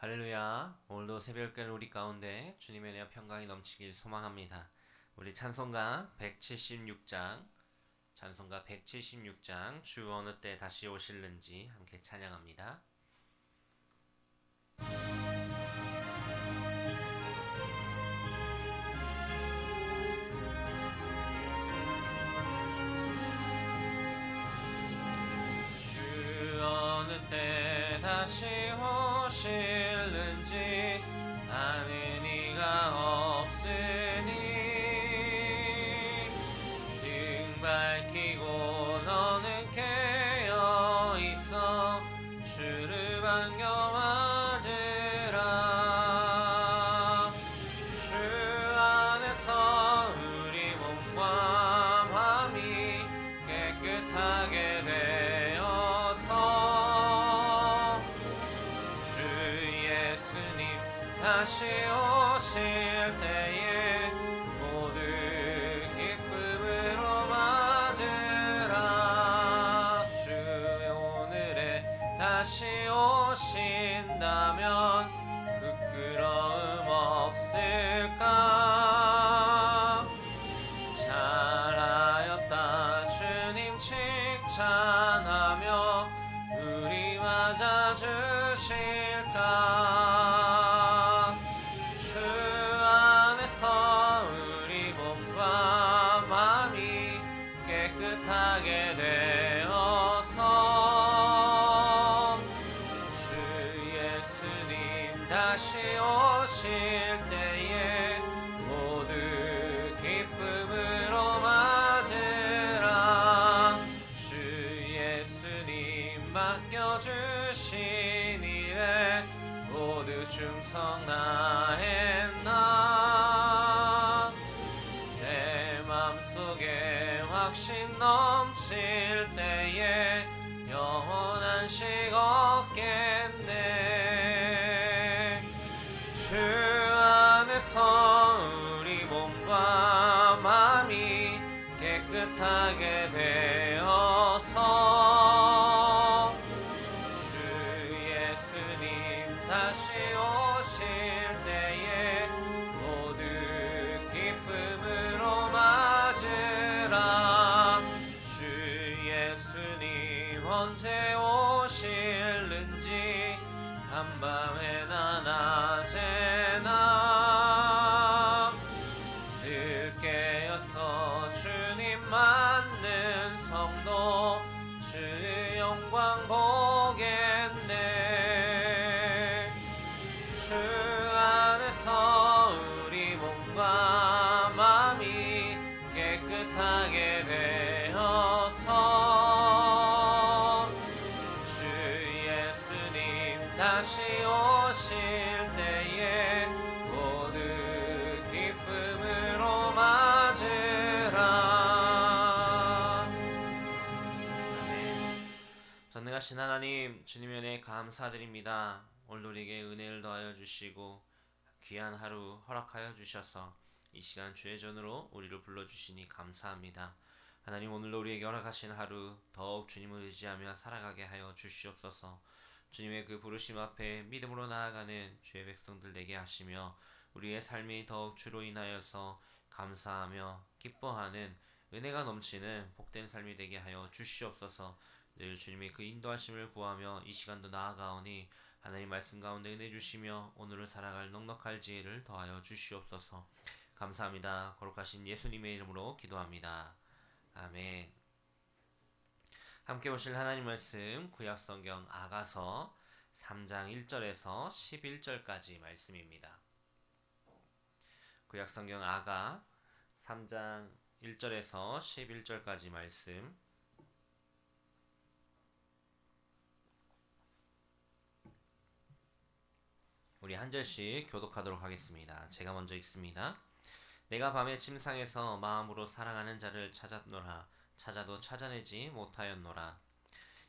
할렐루야. 오늘도 새벽길 우리 가운데 주님의 은혜와 평강이 넘치길 소망합니다. 우리 찬송가 176장, 찬송가 176장, 주 어느 때 다시 오실는지 함께 찬양합니다. 주 어느 때 다시 오실는지 아는 이가 없으니 등 밝히고 너는 깨어있어 주를 반겨맞으라. 주 안에서 우리 몸과 마음이 깨끗하게 되어서 주 예수님 다시 오실 때에 모두 기쁨으로 맞으라. 주 오늘에 다시 오신다면 부끄러움 없을까. 잘하였다 주님 칭찬하며 우리 맞아주실까. 주 안에서 우리 몸과 마음이 깨끗하게 되어서 주 예수님 다시 오실 때에 모두 기쁨으로 맞으라. 주 예수님 맡겨주신 일에 모두 충성 다했나. 내 맘속에 확신 넘칠 때에 영원한 식 없겠네. 주 안에서 우리 몸과 마음이 깨끗하게 되어서 주 예수님 다시 오실 때에 모두 기쁨으로 맞으라. 주 예수님 언제 오실는지 한밤에나 낮에나 늘 깨어서 주님 맞는 성도 주의 영광 보겠네. 주 안에서 우리 몸과 마음이 깨끗하게 되어서 주 예수님 다시 오실 때에 모두 기쁨으로 맞으라. 전능하신 하나님, 주님의 은혜에 감사드립니다. 오늘 우리에게 은혜를 더하여 주시고 귀한 하루 허락하여 주셔서 이 시간 주의 전으로 우리를 불러주시니 감사합니다. 하나님, 오늘도 우리에게 허락하신 하루 더욱 주님을 의지하며 살아가게 하여 주시옵소서. 주님의 그 부르심 앞에 믿음으로 나아가는 주의 백성들 되게 하시며 우리의 삶이 더욱 주로 인하여서 감사하며 기뻐하는 은혜가 넘치는 복된 삶이 되게 하여 주시옵소서. 늘 주님의 그 인도하심을 구하며 이 시간도 나아가오니 하나님 말씀 가운데 은혜 주시며 오늘을 살아갈 넉넉할 지혜를 더하여 주시옵소서. 감사합니다. 거룩하신 예수님의 이름으로 기도합니다. 아멘. 함께 보실 하나님 말씀 구약성경 아가서 3장 1절에서 11절까지 말씀입니다. 구약성경 아가 3장 1절에서 11절까지 말씀, 우리 한 절씩 교독하도록 하겠습니다. 제가 먼저 읽습니다. 내가 밤에 침상에서 마음으로 사랑하는 자를 찾았노라. 찾아도 찾아내지 못하였노라.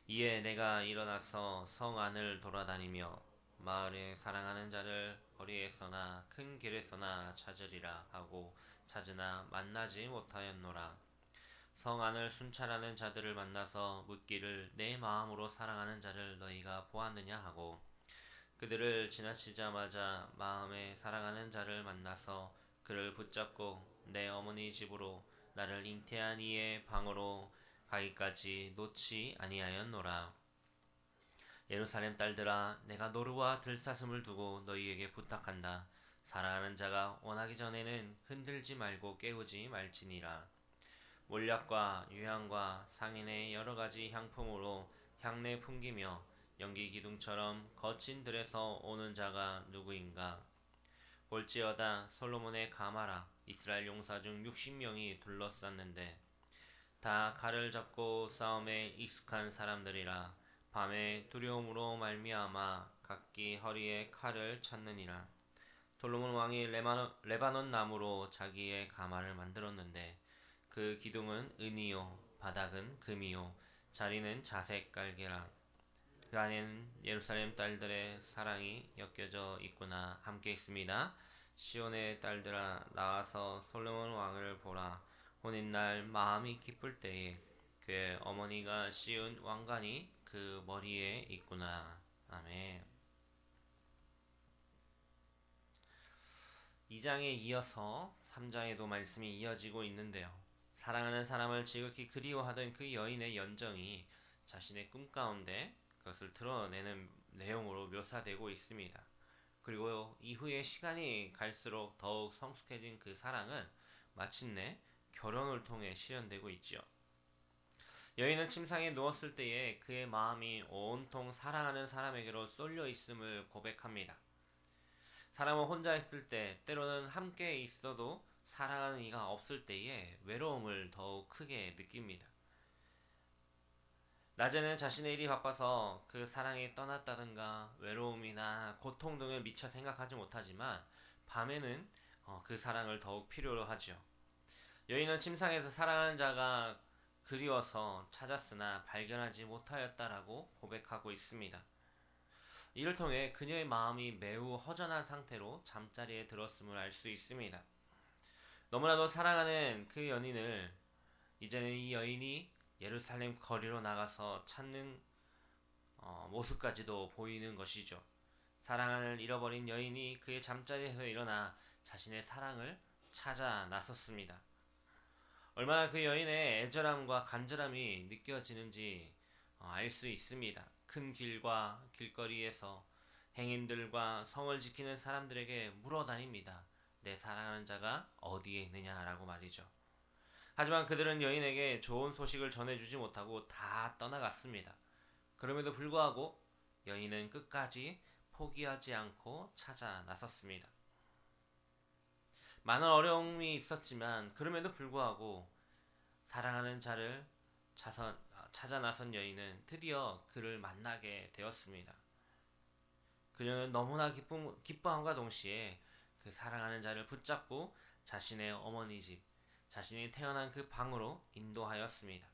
이에 내가 일어나서 성 안을 돌아다니며 마을에 사랑하는 자를 거리에서나 큰 길에서나 찾으리라 하고 찾으나 만나지 못하였노라. 성 안을 순찰하는 자들을 만나서 묻기를 내 마음으로 사랑하는 자를 너희가 보았느냐 하고 그들을 지나치자마자 마음에 사랑하는 자를 만나서 그를 붙잡고 내 어머니 집으로 나를 잉태한 이의 방으로 가기까지 놓지 아니하였노라. 예루살렘 딸들아, 내가 노루와 들사슴을 두고 너희에게 부탁한다. 사랑하는 자가 원하기 전에는 흔들지 말고 깨우지 말지니라. 몰약과 유향과 상인의 여러 가지 향품으로 향내 풍기며 연기 기둥처럼 거친 들에서 오는 자가 누구인가? 볼지어다 솔로몬의 가마라 이스라엘 용사 중 60명이 둘러쌌는데 다 칼을 잡고 싸움에 익숙한 사람들이라. 밤에 두려움으로 말미암아 각기 허리에 칼을 찾느니라. 솔로몬 왕이 레바논 나무로 자기의 가마를 만들었는데 그 기둥은 은이요 바닥은 금이요 자리는 자색 깔개라. 그 안에는 예루살렘 딸들의 사랑이 엮여져 있구나. 함께 있습니다. 시온의 딸들아, 나와서 솔로몬 왕을 보라. 혼인날 마음이 기쁠 때에 그의 어머니가 씌운 왕관이 그 머리에 있구나. 아멘. 2장에 이어서 3장에도 말씀이 이어지고 있는데요. 사랑하는 사람을 지극히 그리워하던 그 여인의 연정이 자신의 꿈 가운데 그것을 드러내는 내용으로 묘사되고 있습니다. 그리고 이후에 시간이 갈수록 더욱 성숙해진 그 사랑은 마침내 결혼을 통해 실현되고 있죠. 여인은 침상에 누웠을 때에 그의 마음이 온통 사랑하는 사람에게로 쏠려 있음을 고백합니다. 사람은 혼자 있을 때, 때로는 함께 있어도 사랑하는 이가 없을 때에 외로움을 더욱 크게 느낍니다. 낮에는 자신의 일이 바빠서 그 사랑이 떠났다든가 외로움이나 고통 등을 미처 생각하지 못하지만 밤에는 그 사랑을 더욱 필요로 하죠. 여인은 침상에서 사랑하는 자가 그리워서 찾았으나 발견하지 못하였다라고 고백하고 있습니다. 이를 통해 그녀의 마음이 매우 허전한 상태로 잠자리에 들었음을 알 수 있습니다. 너무나도 사랑하는 그 연인을 이제는 이 여인이 예루살렘 거리로 나가서 찾는 모습까지도 보이는 것이죠. 사랑을 잃어버린 여인이 그의 잠자리에서 일어나 자신의 사랑을 찾아 나섰습니다. 얼마나 그 여인의 애절함과 간절함이 느껴지는지 알 수 있습니다. 큰 길과 길거리에서 행인들과 성을 지키는 사람들에게 물어다닙니다. 내 사랑하는 자가 어디에 있느냐라고 말이죠. 하지만 그들은 여인에게 좋은 소식을 전해주지 못하고 다 떠나갔습니다. 그럼에도 불구하고 여인은 끝까지 포기하지 않고 찾아 나섰습니다. 많은 어려움이 있었지만 그럼에도 불구하고 사랑하는 자를 찾아 나선 여인은 드디어 그를 만나게 되었습니다. 그녀는 너무나 기뻐함과 동시에 그 사랑하는 자를 붙잡고 자신의 어머니 집, 자신이 태어난 그 방으로 인도하였습니다.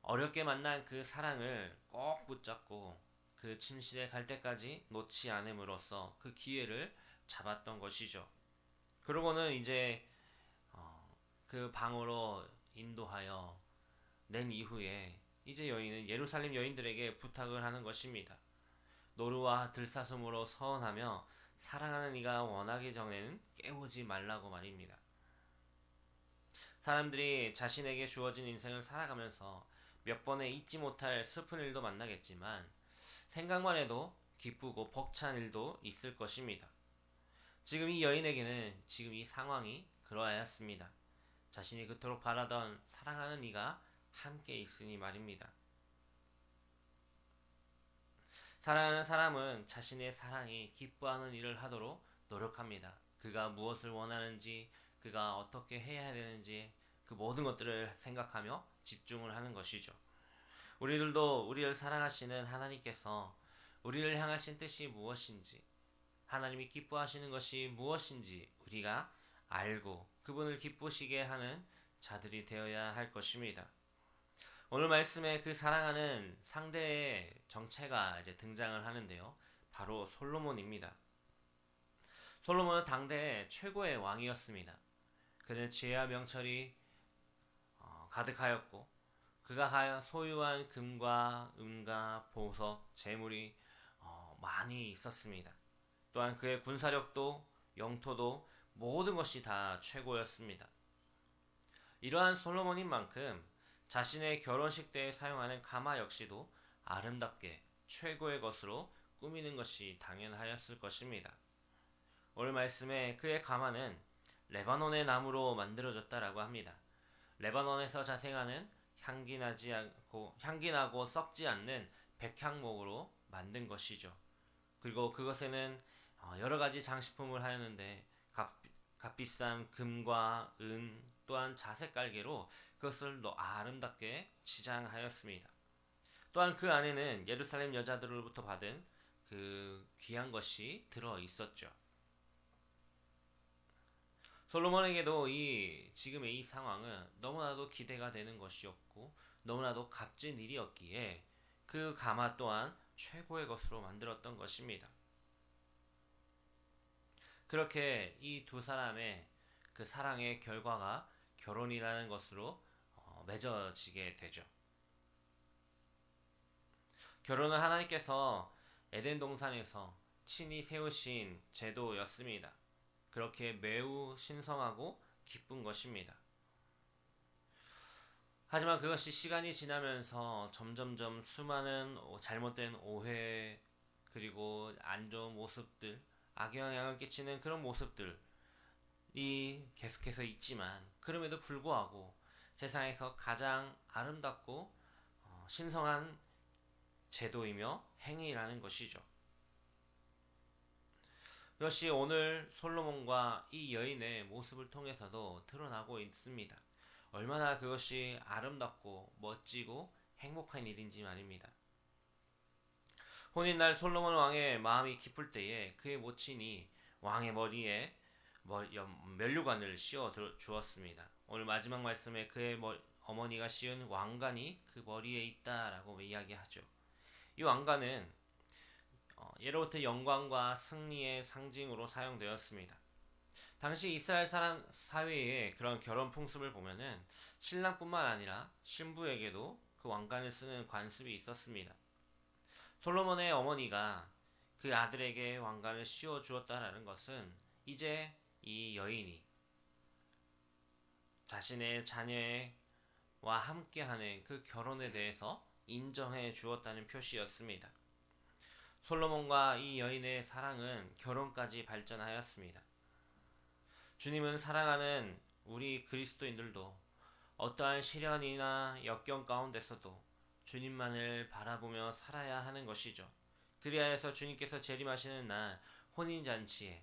어렵게 만난 그 사랑을 꼭 붙잡고 그 침실에 갈 때까지 놓지 않음으로써 그 기회를 잡았던 것이죠. 그러고는 이제 그 방으로 인도하여 낸 이후에 이제 여인은 예루살렘 여인들에게 부탁을 하는 것입니다. 노루와 들사슴으로 서원하며 사랑하는 이가 원하기 전에는 깨우지 말라고 말입니다. 사람들이 자신에게 주어진 인생을 살아가면서 몇 번에 잊지 못할 슬픈 일도 만나겠지만 생각만 해도 기쁘고 벅찬 일도 있을 것입니다. 지금 이 여인에게는 지금 이 상황이 그러하였습니다. 자신이 그토록 바라던 사랑하는 이가 함께 있으니 말입니다. 사랑하는 사람은 자신의 사랑이 기뻐하는 일을 하도록 노력합니다. 그가 무엇을 원하는지, 그가 어떻게 해야 되는지 그 모든 것들을 생각하며 집중을 하는 것이죠. 우리들도 우리를 사랑하시는 하나님께서 우리를 향하신 뜻이 무엇인지, 하나님이 기뻐하시는 것이 무엇인지 우리가 알고 그분을 기쁘시게 하는 자들이 되어야 할 것입니다. 오늘 말씀에 그 사랑하는 상대의 정체가 이제 등장을 하는데요. 바로 솔로몬입니다. 솔로몬은 당대 최고의 왕이었습니다. 그는 지혜와 명철이 가득하였고 그가 소유한 금과 은과 보석, 재물이 많이 있었습니다. 또한 그의 군사력도 영토도 모든 것이 다 최고였습니다. 이러한 솔로몬인 만큼 자신의 결혼식 때에 사용하는 가마 역시도 아름답게 최고의 것으로 꾸미는 것이 당연하였을 것입니다. 오늘 말씀에 그의 가마는 레바논의 나무로 만들어졌다라고 합니다. 레바논에서 자생하는 향기나고 썩지 않는 백향목으로 만든 것이죠. 그리고 그것에는 여러 가지 장식품을 하였는데 값비싼 금과 은 또한 자색 깔개로 그것을 아름답게 치장하였습니다. 또한 그 안에는 예루살렘 여자들로부터 받은 그 귀한 것이 들어 있었죠. 솔로몬에게도 지금의 이 상황은 너무나도 기대가 되는 것이었고 너무나도 값진 일이었기에 그 가마 또한 최고의 것으로 만들었던 것입니다. 그렇게 이 두 사람의 그 사랑의 결과가 결혼이라는 것으로 맺어지게 되죠. 결혼은 하나님께서 에덴 동산에서 친히 세우신 제도였습니다. 그렇게 매우 신성하고 기쁜 것입니다. 하지만 그것이 시간이 지나면서 점점점 수많은 잘못된 오해 그리고 안 좋은 모습들, 악영향을 끼치는 그런 모습들이 계속해서 있지만 그럼에도 불구하고 세상에서 가장 아름답고 신성한 제도이며 행위라는 것이죠. 이것이 오늘 솔로몬과 이 여인의 모습을 통해서도 드러나고 있습니다. 얼마나 그것이 아름답고 멋지고 행복한 일인지 말입니다. 혼인날 솔로몬 왕의 마음이 기쁠 때에 그의 모친이 왕의 머리에 면류관을 씌워 주었습니다. 오늘 마지막 말씀에 그의 어머니가 씌운 왕관이 그 머리에 있다라고 이야기하죠. 이 왕관은 예로부터 영광과 승리의 상징으로 사용되었습니다. 당시 이스라엘 사회의 그런 결혼 풍습을 보면은 신랑뿐만 아니라 신부에게도 그 왕관을 쓰는 관습이 있었습니다. 솔로몬의 어머니가 그 아들에게 왕관을 씌워 주었다라는 것은 이제 이 여인이 자신의 자녀와 함께하는 그 결혼에 대해서 인정해 주었다는 표시였습니다. 솔로몬과 이 여인의 사랑은 결혼까지 발전하였습니다. 주님은 사랑하는 우리 그리스도인들도 어떠한 시련이나 역경 가운데서도 주님만을 바라보며 살아야 하는 것이죠. 그리하여서 주님께서 재림하시는 날 혼인잔치에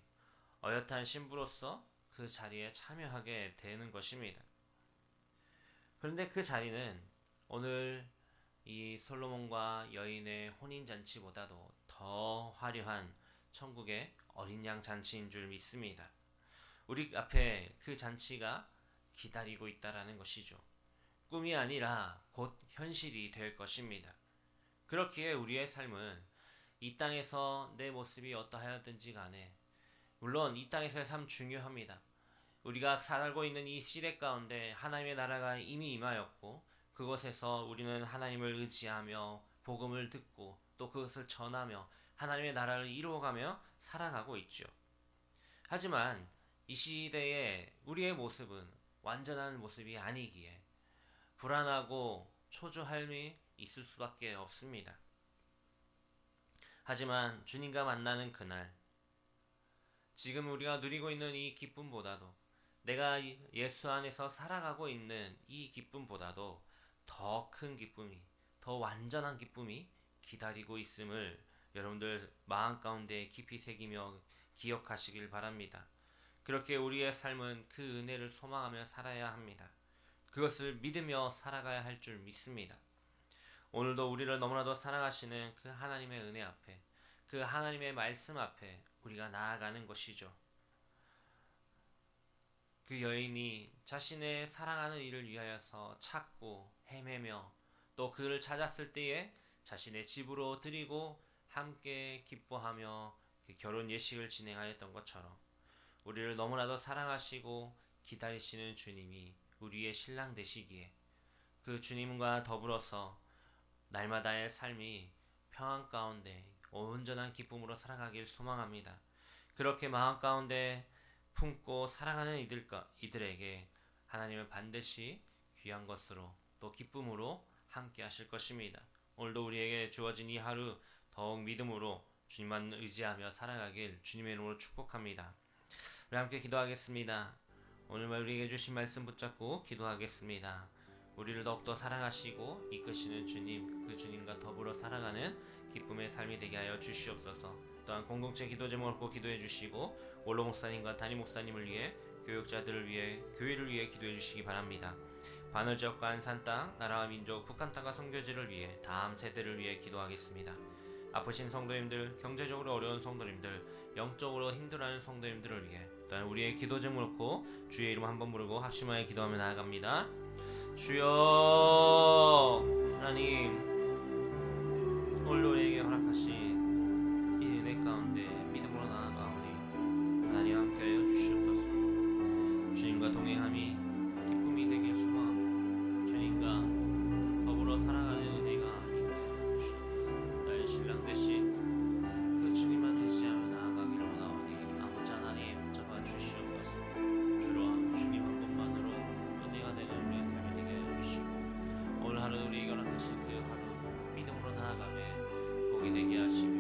어엿한 신부로서 그 자리에 참여하게 되는 것입니다. 그런데 그 자리는 오늘 이 솔로몬과 여인의 혼인잔치보다도 더 화려한 천국의 어린 양 잔치인 줄 믿습니다. 우리 앞에 그 잔치가 기다리고 있다라는 것이죠. 꿈이 아니라 곧 현실이 될 것입니다. 그렇기에 우리의 삶은 이 땅에서 내 모습이 어떠하였든지 간에 물론 이 땅에서의 삶 중요합니다. 우리가 살고 있는 이 시대 가운데 하나님의 나라가 이미 임하였고 그곳에서 우리는 하나님을 의지하며 복음을 듣고 또 그것을 전하며 하나님의 나라를 이루어가며 살아가고 있죠. 하지만 이 시대에 우리의 모습은 완전한 모습이 아니기에 불안하고 초조함이 있을 수밖에 없습니다. 하지만 주님과 만나는 그날, 지금 우리가 누리고 있는 이 기쁨보다도 내가 예수 안에서 살아가고 있는 이 기쁨보다도 더 큰 기쁨이, 더 완전한 기쁨이 기다리고 있음을 여러분들 마음 가운데 깊이 새기며 기억하시길 바랍니다. 그렇게 우리의 삶은 그 은혜를 소망하며 살아야 합니다. 그것을 믿으며 살아가야 할 줄 믿습니다. 오늘도 우리를 너무나도 사랑하시는 그 하나님의 은혜 앞에, 그 하나님의 말씀 앞에 우리가 나아가는 것이죠. 그 여인이 자신의 사랑하는 이를 위하여서 찾고 헤매며 또 그를 찾았을 때에 자신의 집으로 드리고 함께 기뻐하며 그 결혼 예식을 진행하였던 것처럼 우리를 너무나도 사랑하시고 기다리시는 주님이 우리의 신랑 되시기에 그 주님과 더불어서 날마다의 삶이 평안 가운데 온전한 기쁨으로 살아가길 소망합니다. 그렇게 마음 가운데 품고 살아가는 이들에게 하나님은 반드시 귀한 것으로 또 기쁨으로 함께 하실 것입니다. 오늘도 우리에게 주어진 이 하루 더욱 믿음으로 주님만 의지하며 살아가길 주님의 이름으로 축복합니다. 우리 함께 기도하겠습니다. 오늘 우리에게 주신 말씀 붙잡고 기도하겠습니다. 우리를 더욱더 사랑하시고 이끄시는 주님, 그 주님과 더불어 살아가는 기쁨의 삶이 되게 하여 주시옵소서. 또한 공동체 기도 제목을 꼭 기도해 주시고 원로 목사님과 담임 목사님을 위해 교육자들을 위해 교회를 위해 기도해 주시기 바랍니다. 바늘 지역과 안산 땅, 나라와 민족, 북한 땅과 선교지를 위해 다음 세대를 위해 기도하겠습니다. 아프신 성도님들, 경제적으로 어려운 성도님들, 영적으로 힘들어하는 성도님들을 위해 또한 우리의 기도 제목을 놓고 주의 이름 한번 부르고 합심하여 기도하며 나아갑니다. 주여 하나님, 오늘 우리에게 허락하신 이 은혜 가운데 믿음으로 나아가오니 하나님 함께하여 주시옵소서. 주님과 동행함이 기쁨이 되길 소망, 주님과 더불어 살아가는 은혜가 있게 주시옵소서. 나의 신랑 되신 그 주님만 의지하며 나아가기를 원하오니 아버지 하나님 붙잡아 주시옵소서. 주로 주님 한 분만으로 은혜가 되는 우리의 삶이 되게 하여 주시고 오늘 하루 우리에게 허락하신 그 하루 믿음으로 나아가며 복이 되게 하시며